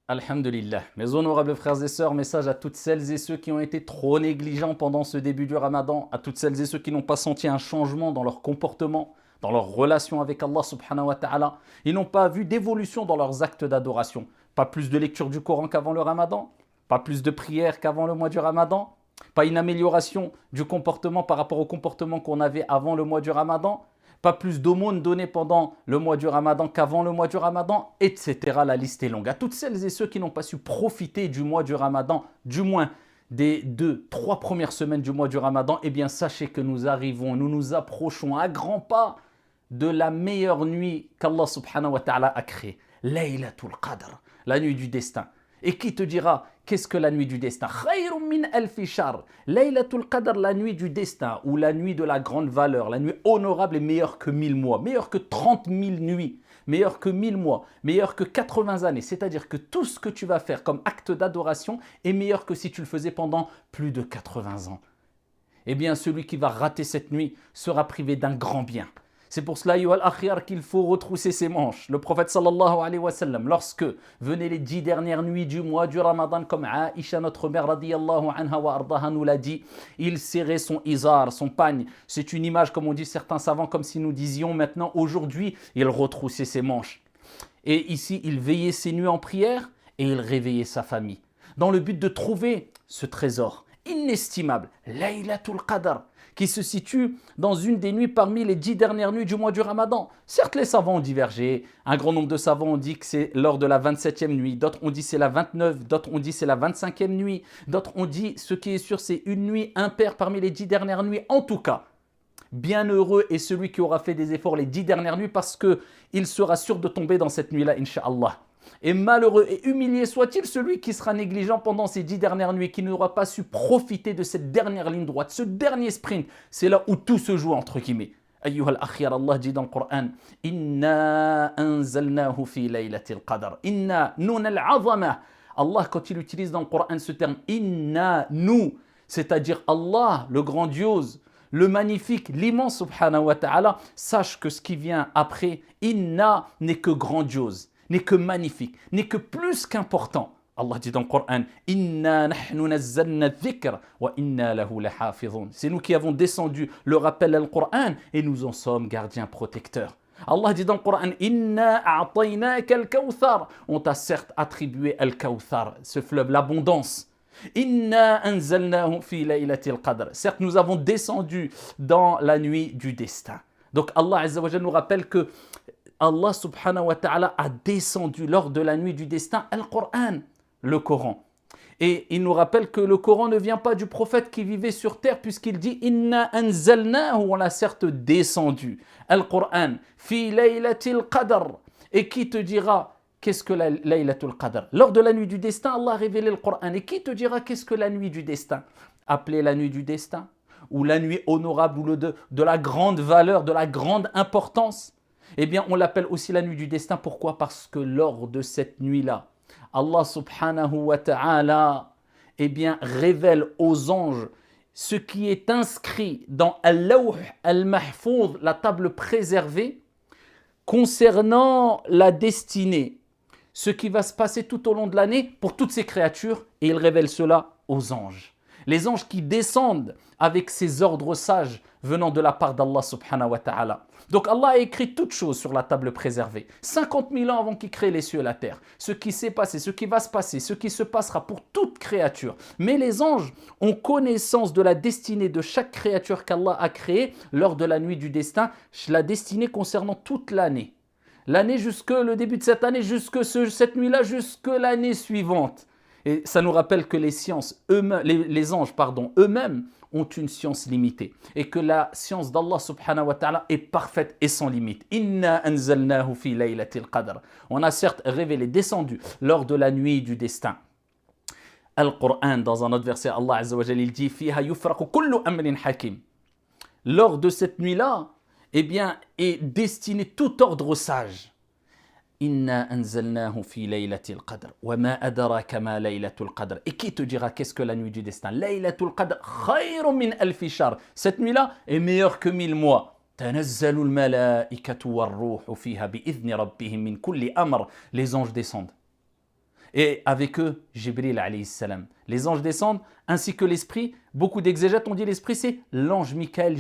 Alhamdulillah. Mes honorables frères et sœurs, message à toutes celles et ceux qui ont été trop négligents pendant ce début du Ramadan, à toutes celles et ceux qui n'ont pas senti un changement dans leur comportement, dans leur relation avec Allah subhanahu wa ta'ala. Ils n'ont pas vu d'évolution dans leurs actes d'adoration. Pas plus de lecture du Coran qu'avant le Ramadan, pas plus de prières qu'avant le mois du Ramadan, pas une amélioration du comportement par rapport au comportement qu'on avait avant le mois du Ramadan, pas plus d'aumônes données pendant le mois du Ramadan qu'avant le mois du Ramadan, etc. La liste est longue. À toutes celles et ceux qui n'ont pas su profiter du mois du Ramadan, du moins des 2, 3 premières semaines du mois du Ramadan, eh bien sachez que nous nous approchons à grands pas de la meilleure nuit qu'Allah subhanahu wa ta'ala a créée. Laylatul Qadr, la nuit du destin. Et qui te dira, qu'est-ce que la nuit du destin? Khayrun min alfi shahr. Laylatul Qadr, la nuit du destin, ou la nuit de la grande valeur, la nuit honorable est meilleure que 1000 mois, meilleure que 30 000 nuits, meilleure que 1000 mois, meilleure que 80 années. C'est-à-dire que tout ce que tu vas faire comme acte d'adoration est meilleur que si tu le faisais pendant plus de 80 ans. Eh bien, celui qui va rater cette nuit sera privé d'un grand bien. C'est pour cela, Yuhal Akhyar, qu'il faut retrousser ses manches. Le prophète sallallahu alayhi wa sallam, lorsque venaient les 10 dernières nuits du mois du Ramadan, comme Aïcha, notre mère radiyallahu anha wa ardaha, nous l'a dit, il serrait son izar, son pagne. C'est une image, comme on dit certains savants, comme si nous disions maintenant, aujourd'hui, il retroussait ses manches. Et ici, il veillait ses nuits en prière et il réveillait sa famille. Dans le but de trouver ce trésor inestimable, Laylatul Qadr, qui se situe dans une des nuits parmi les 10 dernières nuits du mois du Ramadan. Certes, les savants ont divergé. Un grand nombre de savants ont dit que c'est lors de la 27e nuit. D'autres ont dit c'est la 29, d'autres ont dit c'est la 25e nuit. D'autres ont dit, ce qui est sûr, c'est une nuit impaire parmi les 10 dernières nuits. En tout cas, bienheureux est celui qui aura fait des efforts les 10 dernières nuits parce qu'il sera sûr de tomber dans cette nuit-là, Inch'Allah. Et malheureux et humilié soit-il celui qui sera négligent pendant ces 10 dernières nuits, qui n'aura pas su profiter de cette dernière ligne droite, ce dernier sprint. C'est là où tout se joue, entre guillemets. Ayyuhal akhyar, Allah dit dans le Coran, Inna anzalnahu fi laylatil qadr. Inna nun al-azama. Allah, quand il utilise dans le Coran ce terme, Inna, nous, c'est-à-dire Allah, le grandiose, le magnifique, l'immense subhanahu wa ta'ala, sache que ce qui vient après, Inna n'est que grandiose, n'est que magnifique, n'est que plus qu'important. Allah dit dans le Coran, Inna nahnu nazzalna dhikr wa inna lahu lahafizun. C'est nous qui avons descendu le rappel al Coran et nous en sommes gardiens protecteurs. Allah dit dans le Coran, Inna a'taynaka al-kawthar. On t'a certes attribué al-kawthar, ce fleuve, l'abondance. Inna anzalnahu fi laylatil qadr. Certes, nous avons descendu dans la nuit du destin. Donc Allah Azza wa Jalla nous rappelle que Allah subhanahu wa ta'ala a descendu lors de la nuit du destin Al-Qur'an, le Coran. Et il nous rappelle que le Coran ne vient pas du prophète qui vivait sur terre puisqu'il dit Inna anzalnahu, on l'a certes descendu. Al-Qur'an, fi laylatil qadr. Et qui te dira qu'est-ce que la Laylatul Qadr? Lors de la nuit du destin, Allah a révélé le Coran. Et qui te dira qu'est-ce que la nuit du destin? Appelée la nuit du destin, ou la nuit honorable, ou de la grande valeur, de la grande importance. Eh bien, on l'appelle aussi la nuit du destin. Pourquoi? Parce que lors de cette nuit-là, Allah subhanahu wa ta'ala, eh bien, révèle aux anges ce qui est inscrit dans Al-Lawh al-Mahfouz, la table préservée, concernant la destinée, ce qui va se passer tout au long de l'année pour toutes ces créatures, et il révèle cela aux anges. Les anges qui descendent avec ces ordres sages venant de la part d'Allah subhanahu wa ta'ala. Donc Allah a écrit toutes choses sur la table préservée. 50 000 ans avant qu'il crée les cieux et la terre. Ce qui s'est passé, ce qui va se passer, ce qui se passera pour toute créature. Mais les anges ont connaissance de la destinée de chaque créature qu'Allah a créée lors de la nuit du destin, la destinée concernant toute l'année. L'année jusque le début de cette année, jusque cette nuit-là, jusque l'année suivante. Et ça nous rappelle que les anges, eux-mêmes ont une science limitée. Et que la science d'Allah subhanahu wa ta'ala est parfaite et sans limite. Inna anzalnahu fi laylatil qadr. On a certes révélé, descendu lors de la nuit du destin. Al-Qur'an, dans un autre verset, Allah Azza wa Jalla, il dit Fiha yufraqu kullu amrin hakim. Lors de cette nuit-là, eh bien, est destiné tout ordre sage. Inna anzalnahu fi laylatil qadr. Wa ma adraka ma laylatul qadr. Et qui te dira qu'est-ce que la nuit du destin? Laylatul qadr khayrun min alfi shahr. Cette nuit-là est meilleure que 1000 mois. Tanazzalul malaikatu war ruhu fiha bi idhni rabbihim min kulli amr. Les anges descendent. Et avec eux, Jibril alayhi salam. Les anges descendent, ainsi que l'esprit. Beaucoup d'exégètes ont dit l'esprit, c'est l'ange Michael,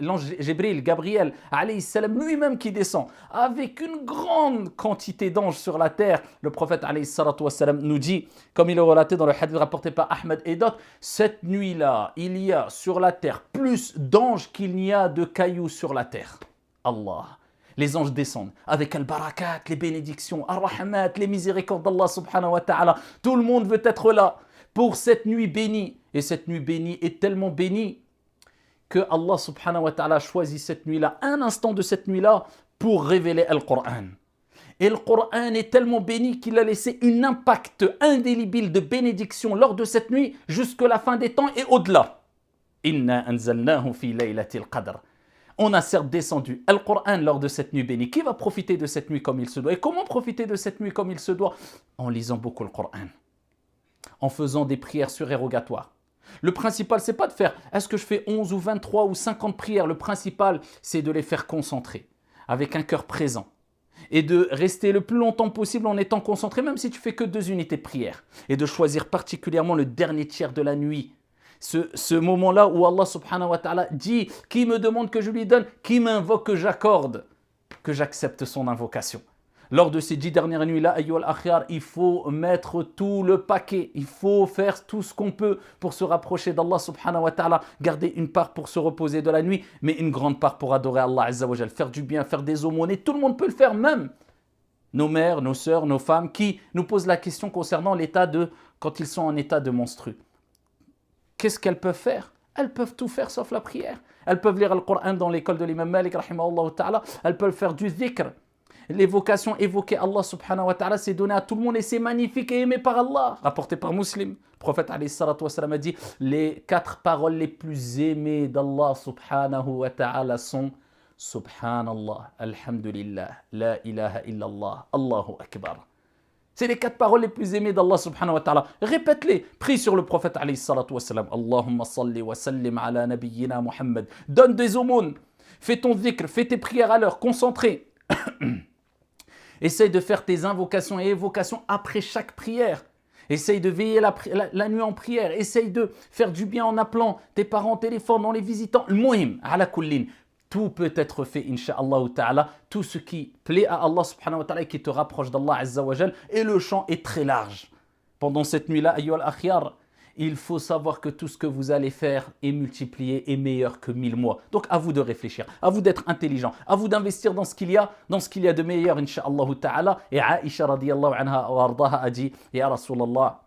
l'ange Jibril, Gabriel alayhi salam, lui-même qui descend. Avec une grande quantité d'anges sur la terre. Le prophète alayhi salatu wassalam nous dit, comme il est relaté dans le hadith rapporté par Ahmed et d'autres, cette nuit-là, il y a sur la terre plus d'anges qu'il n'y a de cailloux sur la terre. Allah. Les anges descendent avec al-barakat, les bénédictions, ar-rahmat, les miséricordes d'Allah subhanahu wa ta'ala. Tout le monde veut être là pour cette nuit bénie. Et cette nuit bénie est tellement bénie que Allah subhanahu wa ta'ala choisit cette nuit-là, un instant de cette nuit-là, pour révéler le Coran. Et le Coran est tellement béni qu'il a laissé un impact indélébile de bénédiction lors de cette nuit jusqu'à la fin des temps et au-delà. Inna anzalnahu fi laylatil qadr. On a certes descendu le Coran lors de cette nuit bénie. Qui va profiter de cette nuit comme il se doit? Et comment profiter de cette nuit comme il se doit? En lisant beaucoup le Coran, en faisant des prières surérogatoires. Le principal, c'est pas de faire, est-ce que je fais 11 ou 23 ou 50 prières? Le principal, c'est de les faire concentrer, avec un cœur présent. Et de rester le plus longtemps possible en étant concentré, même si tu fais que 2 unités de prière. Et de choisir particulièrement le dernier tiers de la nuit. Ce moment-là où Allah subhanahu wa ta'ala dit, qui me demande que je lui donne, qui m'invoque que j'accorde, que j'accepte son invocation. Lors de ces 10 dernières nuits-là, ayyuhal akhyar, il faut mettre tout le paquet. Il faut faire tout ce qu'on peut pour se rapprocher d'Allah subhanahu wa ta'ala. Garder une part pour se reposer de la nuit, mais une grande part pour adorer Allah azza wa jal. Faire du bien, faire des aumônes. Tout le monde peut le faire, même nos mères, nos sœurs, nos femmes, qui nous posent la question concernant l'état de, quand ils sont en état de menstru. Qu'est-ce qu'elles peuvent faire? Elles peuvent tout faire sauf la prière. Elles peuvent lire le Coran dans l'école de l'imam Malik, rahimahullah ta'ala. Elles peuvent faire du dhikr. L'évocation, évoquer Allah subhanahu wa ta'ala, c'est donné à tout le monde et c'est magnifique et aimé par Allah. Rapporté par Muslim. Le prophète alayhi salatu wassalam a dit, les 4 paroles les plus aimées d'Allah subhanahu wa ta'ala sont Subhanallah, Alhamdulillah, La ilaha illallah, Allahu Akbar. C'est les 4 paroles les plus aimées d'Allah subhanahu wa ta'ala. Répète-les. Prie sur le prophète alayhi salatu wassalam. Allahumma salli wa sallim ala nabiyyina Muhammad. Donne des aumônes. Fais ton dhikr, fais tes prières à l'heure, concentré. Essaye de faire tes invocations et évocations après chaque prière. Essaye de veiller la nuit en prière. Essaye de faire du bien en appelant tes parents au téléphone, en les visitant. Le muhim, ala kullin. Tout peut être fait, insha'Allah ta'ala. Tout ce qui plaît à Allah subhanahu wa ta'ala et qui te rapproche d'Allah azza wa jal. Et le champ est très large. Pendant cette nuit-là, ayyuhal akhyar, il faut savoir que tout ce que vous allez faire est multiplié et meilleur que 1000 mois. Donc à vous de réfléchir, à vous d'être intelligent, à vous d'investir dans ce qu'il y a, de meilleur, insha'Allah ta'ala. Et Aïcha radiyallahu anha wa ardaha a dit, Ya Rasulallah,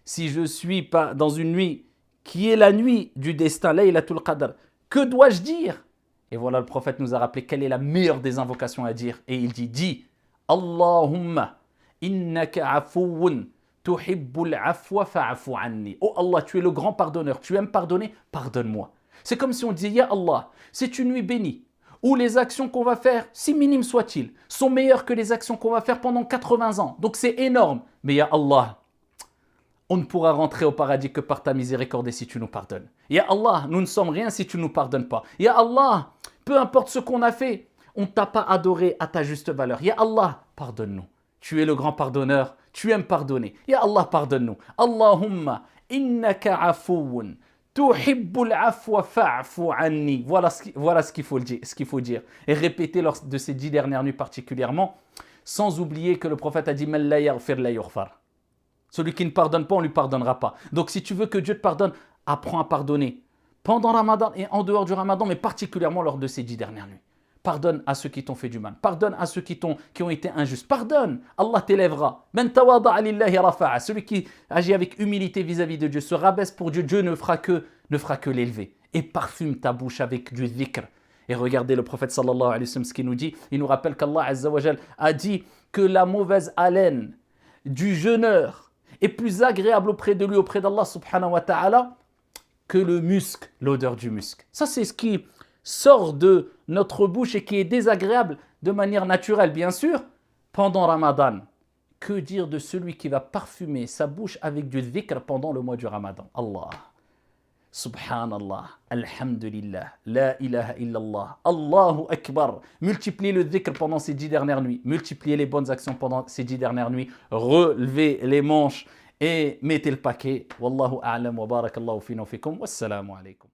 si je suis pas dans une nuit qui est la nuit du destin, Laylatul Qadr, que dois-je dire? Et voilà, le prophète nous a rappelé quelle est la meilleure des invocations à dire. Et il dit, dis, Allahumma, innaka afouun, tuhibbul afwa fa'afu anni. Oh Allah, tu es le grand pardonneur, tu aimes pardonner, pardonne-moi. C'est comme si on disait, Ya Allah, c'est une nuit bénie, où les actions qu'on va faire, si minimes soient-ils, sont meilleures que les actions qu'on va faire pendant 80 ans. Donc c'est énorme. Mais Ya Allah, on ne pourra rentrer au paradis que par ta miséricorde et si tu nous pardonnes. Ya Allah, nous ne sommes rien si tu ne nous pardonnes pas. Ya Allah, peu importe ce qu'on a fait, on ne t'a pas adoré à ta juste valeur. Ya Allah, pardonne-nous. Tu es le grand pardonneur, tu aimes pardonner. Ya Allah, pardonne-nous. Allahumma, innaka afouun, tuhibbul afwa fa'afu anni. Voilà ce qu'il faut dire. Et répéter lors de ces 10 dernières nuits particulièrement, sans oublier que le prophète a dit, Man la yaghfir la yughfar. Celui qui ne pardonne pas, on ne lui pardonnera pas. Donc si tu veux que Dieu te pardonne, apprends à pardonner. Pendant Ramadan et en dehors du Ramadan, mais particulièrement lors de ces 10 dernières nuits. Pardonne à ceux qui t'ont fait du mal. Pardonne à ceux qui ont été injustes. Pardonne. Allah t'élèvera. Man tawada'a lillahi rafa'a. Celui qui agit avec humilité vis-à-vis de Dieu, se rabaisse pour Dieu, Dieu ne fera que l'élever. Et parfume ta bouche avec du dhikr. Et regardez le prophète sallallahu alayhi wa sallam ce qu'il nous dit. Il nous rappelle qu'Allah azza wa jal a dit que la mauvaise haleine du jeûneur est plus agréable auprès de lui, auprès d'Allah subhanahu wa ta'ala, que le musc, l'odeur du musc. Ça, c'est ce qui sort de notre bouche et qui est désagréable de manière naturelle, bien sûr, pendant Ramadan. Que dire de celui qui va parfumer sa bouche avec du dhikr pendant le mois du Ramadan? Allah. Subhanallah, Alhamdulillah, La ilaha illallah, Allahu Akbar. Multipliez le dhikr pendant ces 10 dernières nuits. Multipliez les bonnes actions pendant ces 10 dernières nuits. Relevez les manches et mettez le paquet. Wallahu a'lam wa barakallahu fina wa fikum. Wassalamu alaikum.